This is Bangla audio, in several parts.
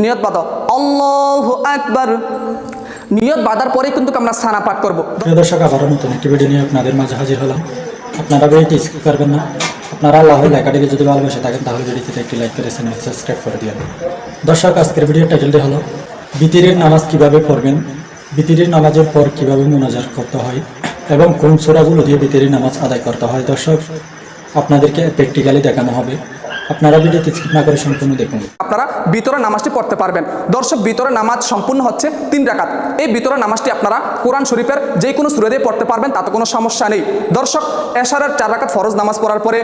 নিয়ত বাঁধো, আল্লাহু আকবার। নিয়ত বাঁধার পরে কিন্তু আমরা সানা পাঠ করব। প্রিয় দর্শক, আবারও নতুন একটি ভিডিও নিয়ে আপনাদের মাঝে হাজির হলাম। আপনারা ভিডিওটি স্কিপ করবেন না। আপনারা আল্লাহর লেখাটিকে যদি ভালোবেসে থাকেন তাহলে ভিডিওটিতে একটি লাইক করে চ্যানেল সাবস্ক্রাইব করে দিবেন। দর্শক, আজকের ভিডিওর টাইটেলটি হলো বিতিরের নামাজ কিভাবে পড়বেন, বিতিরের নামাজের পর কিভাবে মুনাজাত করতে হয় এবং কোন সূরাগুলো দিয়ে বিতিরের নামাজ আদায় করতে হয়। দর্শক, আপনাদেরকে প্র্যাকটিক্যালি দেখানো হবে। আপনারা ভিডিওটি স্কিপ না করে সম্পূর্ণ দেখুন। আপনারা ভিতরের নামাজটি পড়তে পারবেন। দর্শক, ভিতরের নামাজ সম্পূর্ণ হচ্ছে 3 রাকাত। এই ভিতরের নামাজটি আপনারা কোরআন শরীফের যে কোনো সূরা দিয়ে পড়তে পারবেন, তাতে কোনো সমস্যা নেই। দর্শক, এশারের 4 রাকাত ফরজ নামাজ পড়ার পরে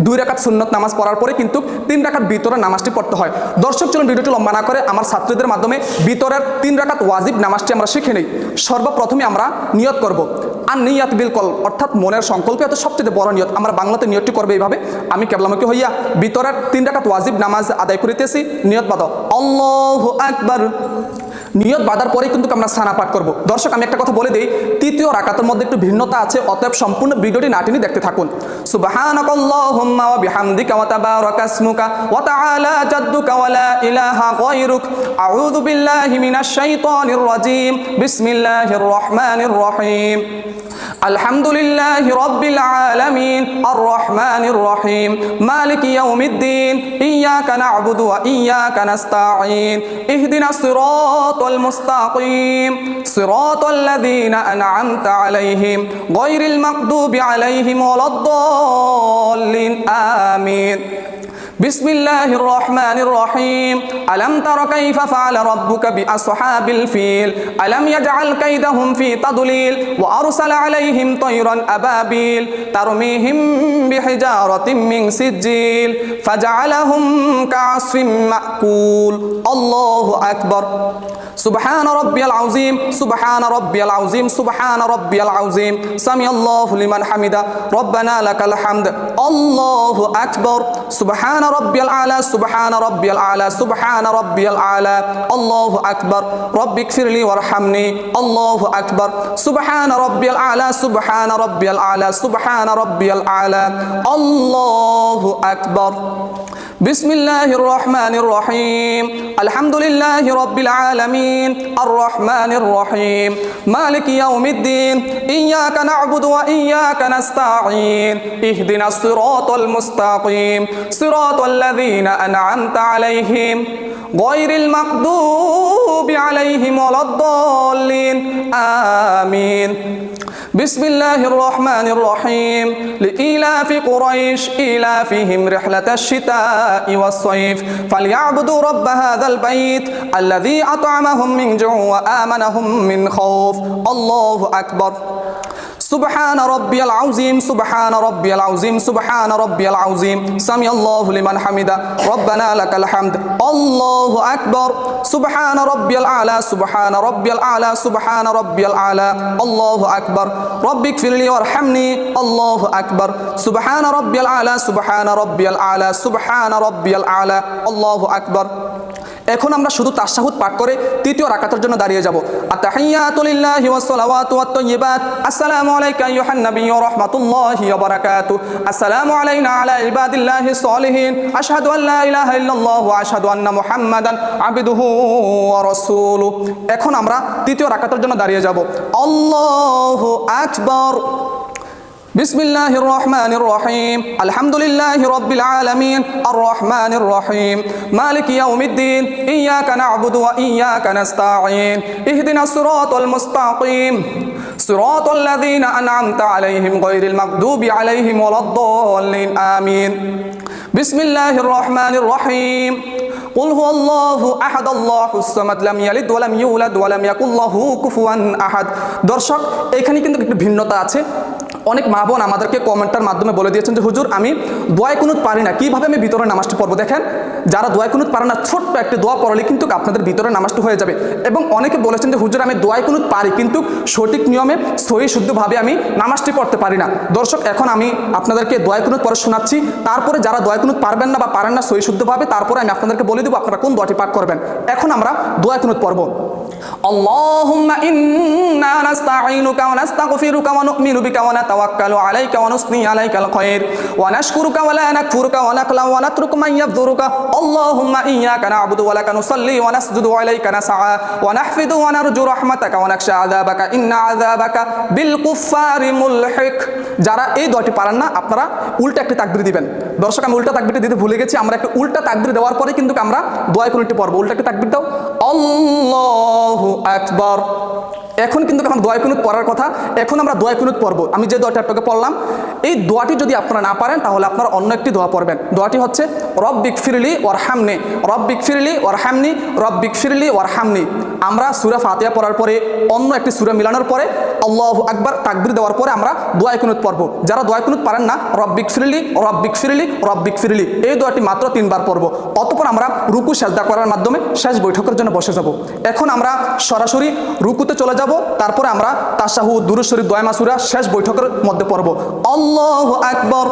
2 রাকাত সুন্নত নামাজ পড়ার পরে কিন্তু 3 রাকাত ভিতরের নামাজটি পড়তে হয়। দর্শক, চলুন ভিডিওটি লম্বা না করে আমার ছাত্রদের মাধ্যমে ভিতরের 3 রাকাত ওয়াজিব নামাজটি আমরা শিখে নিই। সর্বপ্রথমে আমরা নিয়ত করব। আর নিয়াত বিল কলব, অর্থাৎ মনের সংকল্প এত সবচেয়ে বড় নিয়ত। আমরা বাংলাতে নিয়তটি করবে এইভাবে, আমি কেবলামুখী হইয়া ভিতরের 3 রাকাত ওয়াজিব নামাজ আদায় করিতেছি। নিয়ত বাঁধো, আল্লাহু আকবার। নিয়ত বাঁধার পরে কিন্তু আমরা সানা পাঠ করব। দর্শক, আমি একটা কথা বলে দিই, তৃতীয় রাকাতের মধ্যে একটু ভিন্নতা আছে, অতএব সম্পূর্ণ ভিডিওটি না টেনে দেখতে থাকুন। সুবহানাকাল্লাহুম্মা ওয়া বিহামদিকা ওয়া তাবারাকা ইসমুকা ওয়া তাআলা জাদ্দুকা ওয়া লা ইলাহা গায়রুক, আউযু বিল্লাহি মিনাশ শাইতানির রাজীম, বিসমিল্লাহির রহমানির রহিম। আলহামদুলিল্লাহি রাব্বিল আলামিন, আর রহমানির রহিম, মালিকি ইয়াউমিদ্দিন, ইয়্যাকা না'বুদু ওয়া ইয়্যাকা নাস্তাঈন, ইহদিনাস সিরাতাল মুস্তাকিম, সিরাতাল লাযীনা আন'আমতা আলাইহিম, গায়রিল মাগদুবি আলাইহিম ওয়ালাদ-দাল্লিন, আমিন। বিসমিল্লাহির রহমানির রহিম। আলাম তারা কাইফা ফাআলা রাব্বুকা বিআসহাবিল ফিল, আলাম ইয়াজআল কাইদাহুম ফি তাদলিল, ওয়া আরসালা আলাইহিম তায়রান আবাবিল তারমিহিম বিহিজারাতিন মিন সিজ্জিল ফাজআলাহুম কা'আসফিন মা'কুল। আল্লাহু আকবার। সুবহান রাব্বিয়াল আযীম, সুবহান রাব্বিয়াল আযীম, সুবহান রাব্বিয়াল আযীম, সামিআল্লাহু লিমান হামিদা, রব্বানা লাকাল হামদ। আল্লাহু আকবার। সুবহান রাব্বিয়াল আলা, সুবহান রাব্বিয়াল আলা, সুবহান রাব্বিয়াল আলা, আল্লাহু আকবার। রব্বিগফিরলি ওয়ারহামনি। আল্লাহু আকবার। সুবহান রাব্বিয়াল আলা, সুবহান রাব্বিয়াল আলা, সুবহান রাব্বিয়াল আলা, আল্লাহু আকবার। বিসমিল্লাহির রহমানির রহিম। আলহামদুলিল্লাহি রাব্বিল আলামিন, আর রহমানির রহিম, মালিকি ইয়াউমিদ্দিন, ইয়্যাকা না'বুদু ওয়া ইয়্যাকা নাস্তাঈন, ইহদিনাস সিরাতাল মুস্তাকিম, সিরাতাল লাযীনা আন'আমতা আলাইহিম, গায়রিল মাগদুবি আলাইহিম ওয়ালাদ-দাল্লিন, আমিন। বিসমিল্লাহির রহমানির রহিম। লিইলাফি কুরাইশ ইলাফিহিম রিহলাতাশ শিতাই ওয়াস সাইফ ফালইয়াবুদু রাব্ব হাযাল বাইত আল্লাযী আত'আমাহুম মিন জু'in ওয়া আমানাহুম মিন খাউফ। আল্লাহু আকবার। সুবহান রাব্বিয়াল আযীম, সুবহান রাব্বিয়াল আযীম, সুবহান রাব্বিয়াল আযীম, সামিআল্লাহু লিমান হামিদা, রব্বানা লাকাল হামদ। আল্লাহু আকবার। সুবহান রাব্বিয়াল আলা, সুবহান রাব্বিয়াল আলা, সুবহান রাব্বিয়াল আলা, আল্লাহু আকবার। রব্বিগফিরলি ওয়ারহামনি। আল্লাহু আকবার। সুবহান রাব্বিয়াল আলা, সুবহান রাব্বিয়াল আলা, সুবহান রাব্বিয়াল আলা, আল্লাহু আকবার। এখন আমরা শুধু তাশাহুদ পাঠ করে তৃতীয় রাকাতের জন্য দাঁড়িয়ে যাব। আত-তাহিয়াতু লিল্লাহি ওয়াস সালাওয়াতু ওয়াত তাইয়্যিবাত, আসসালামু আলাইকা আইয়ুহান নাবিয়্যু ওয়া রাহমাতুল্লাহি ওয়া বারাকাতুহু, আসসালামু আলাইনা আলা ইবাদিল্লাহিস সালিহিন, আশহাদু আল লা ইলাহা ইল্লাল্লাহু ওয়া আশহাদু আন্না মুহাম্মাদান আবদুহু ওয়া রাসূলুহু। এখন আমরা তৃতীয় রাকাতের জন্য দাঁড়িয়ে যাব। আল্লাহু আকবার। বিসমিল্লাহির রহমানির রহিম। আলহামদুলিল্লাহি রাব্বিল আলামিন, আর রহমানির রহিম, মালিকি ইয়াউমিদ্দিন, ইয়্যাকা না'বুদু ওয়া ইয়্যাকা নাস্তাঈন, ইহদিনাস সিরাতাল মুস্তাকিম, সিরাতাল লাযীনা আন'আমতা আলাইহিম গায়রিল মাগদুবি আলাইহিম ওয়ালাদ-দাল্লিন, আমিন। বিসমিল্লাহির রহমানির রহিম। কুল হুয়াল্লাহু আহাদ, আল্লাহুস সামাদ, লাম ইয়ালিদ ওয়া লাম ইউলাদ ওয়া লাম ইয়াকুল লাহু কুফুয়ান আহাদ। দর্শক, এখানে কিন্তু একটু ভিন্নতা আছে। অনেক মা বোন আমাদেরকে কমেন্টের মাধ্যমে বলে দিয়েছেন যে হুজুর, আমি দোয়া কুনুত পারি না, কিভাবে আমি ভিতরে নামাজটি পড়বো? দেখেন, যারা দোয়া কুনুত পারে না, ছোট্ট একটি দোয়া পড়লে কিন্তু আপনাদের ভিতরে নামাজটি হয়ে যাবে। এবং অনেকে বলেছেন যে হুজুর, আমি দোয়া কুনুত পারি, কিন্তু সঠিক নিয়মে সহি শুদ্ধভাবে আমি নামাজটি পড়তে পারি না। দর্শক, এখন আমি আপনাদেরকে দোয়া কুনুত পড়ে শোনাচ্ছি, তারপরে যারা দোয়া কুনুত পারবেন না বা পারেন না সহি শুদ্ধভাবে, তারপরে আমি আপনাদেরকে বলে দেবো আপনারা কোন দোয়াটি পাঠ করবেন। এখন আমরা দোয়া কুনুত পড়ব। اللهم إنا نستعينك ونستغفرك ونؤمن بك ونتوكل عليك ونثني عليك الخير ونشكرك ولا نكفرك ونخلع ونترك من يفجرك اللهم إياك نعبد ولك نصلي ونسجد وإليك نسعى ونحفظ ونرجو رحمتك ونخشى عذابك إن عذابك بالكفار ملحق। যারা এই দোয়াটি পারেন না আপনারা উল্টা একটি তাকবীর দিবেন। দর্শক আমি উল্টা তাকবীরটি দিতে ভুলে গেছি, আমরা একটা উল্টা তাকবীর দেওয়ার পরে কিন্তু আমরা দোয়া কোনটি পড়ব। উল্টা একটি তাকবীর দাও, আল্লাহু আকবার। এখন কিন্তু আমার দোয়া কুনুত পড়ার কথা, এখন আমরা দোয়া কুনুত পড়ব। আমি যে দোয়াটি আপনাকে পড়লাম এই দোয়াটি যদি আপনারা না পারেন তাহলে আপনারা অন্য একটি দোয়া পড়বেন। দোয়াটি হচ্ছে রব্বিক ফিরলি ওয়ারহামনি, রব্বিক ফিরলি ওয়ারহামনি, রব্বিক ফিরলি ওয়ারহামনি। আমরা সূরা ফাতিহা পড়ার পরে অন্য একটি সূরা মিলানোর পরে আল্লাহু আকবার তাকবীর দেওয়ার পরে আমরা দোয়া কুনুত পড়ব। যারা দোয়া কুনুত পারেন না রব্বিক ফিরলি, রব্বিক ফিরলি, রব্বিক ফিরলি এই দোয়াটি মাত্র 3 বার পড়ব। অতঃপর আমরা রুকু সাজদা করার মাধ্যমে শেষ বৈঠকের জন্য বসে যাব। এখন আমরা সরাসরি রুকুতে চলে যাব, তারপরে আমরা তাশাহুদ, দুরূদ শরীফ, দোয়া মাসুরা শেষ বৈঠকের মধ্যে পড়ব। আল্লাহু আকবার,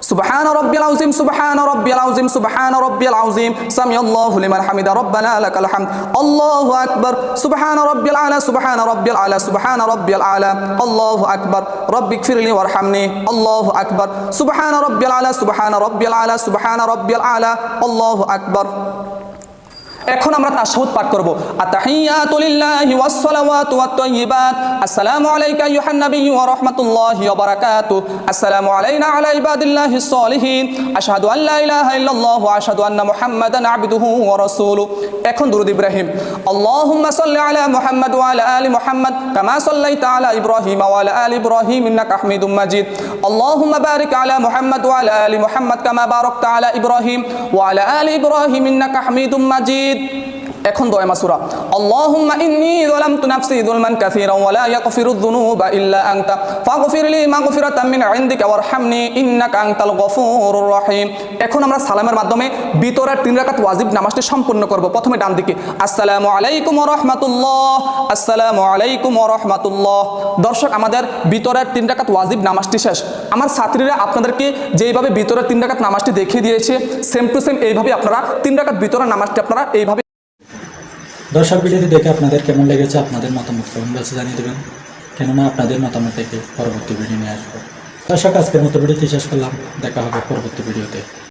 সুবহান রাব্বিয়াল আযীম, সুবহান রাব্বিয়াল আযীম, সুবহান রাব্বিয়াল আযীম, সামিআল্লাহু লিমান হামিদা, রব্বানা লাকাল হামদ, আল্লাহু আকবার, সুবহান রাব্বিয়াল আলা, সুবহান রাব্বিয়াল আলা, সুবহান রাব্বিয়াল আলা, আল্লাহু আকবার, রব্বিগফিরলি ওয়ারহামনি, আল্লাহু আকবার, সুবহান রাব্বিয়াল আলা, সুবহান রাব্বিয়াল আলা, সুবহান রাব্বিয়াল আলা, আল্লাহু আকবার। এখন আমরা তাশাহুদ পাঠ করব। আত-তাহিয়াতু লিল্লাহি ওয়াস-সালাওয়াতু ওয়াত-তাইয়্যিবাত, আসসালামু আলাইকা আইয়ুহান নাবিয়্যু ওয়া রাহমাতুল্লাহি ওয়া বারাকাতুহু, আসসালামু আলাইনা আলা ইবাদিল্লাহিস সালিহিন, আশহাদু আল লা ইলাহা ইল্লাল্লাহু ওয়া আশহাদু আন্না মুহাম্মাদান আবদুহু ওয়া রাসূলুহু। এখন দুরূদ ইব্রাহিম, আল্লাহুম্মা সাল্লি আলা মুহাম্মাদ ওয়া আলা আলি মুহাম্মাদ কামা সাল্লাইতা আলা ইব্রাহিম ওয়া আলা আলি ইব্রাহিম ইন্নাকা হামিদুম মাজিদ, আল্লাহুম্মা বারিক আলা মুহাম্মাদ ওয়া আলা আলি মুহাম্মাদ কামা বারাকতা আলা ইব্রাহিম ওয়া আলা আলি ইব্রাহিম ইন্নাকা হামিদুম মাজিদ। এখন দোয়া মাসুরা, আল্লাহুম্মা ইন্নী যালামতু নাফসি যুলমান কাসীরান ওয়া লা ইয়াগফিরুয যুনুবা ইল্লা আনতা ফাগফিরলি মাগফিরাতাম মিন ইনদিকা ওয়ারহামনি ইন্নাকা আনতাল গফুরুর রহিম। এখন আমরা সালামের মাধ্যমে ভিতরের 3 রাকাত ওয়াজিব নামাজটি সম্পূর্ণ করব। প্রথমে ডান দিকে আসসালামু আলাইকুম ওয়া রাহমাতুল্লাহ, আসসালামু আলাইকুম ওয়া রাহমাতুল্লাহ। দর্শক আমাদের ভিতরের 3 রাকাত ওয়াজিব নামাজটি শেষ। আমার ছাত্রীরা আপনাদেরকে যেইভাবে ভিতরের 3 রাকাত নামাজটি দেখিয়ে দিয়েছে সেম টু সেম এইভাবে আপনারা 3 রাকাত ভিতরের নামাজটি আপনারা এইভাবে। দর্শক ভিডিওটি দেখে আপনাদের কেমন লেগেছে আপনাদের মতামত কমেন্ট বক্সে জানিয়ে দেবেন, কেননা আপনাদের মতামত থেকে পরবর্তী ভিডিও নিয়ে আসবো। দর্শক আজকের মতো ভিডিওটি শেষ করলাম, দেখা হবে পরবর্তী ভিডিওতে।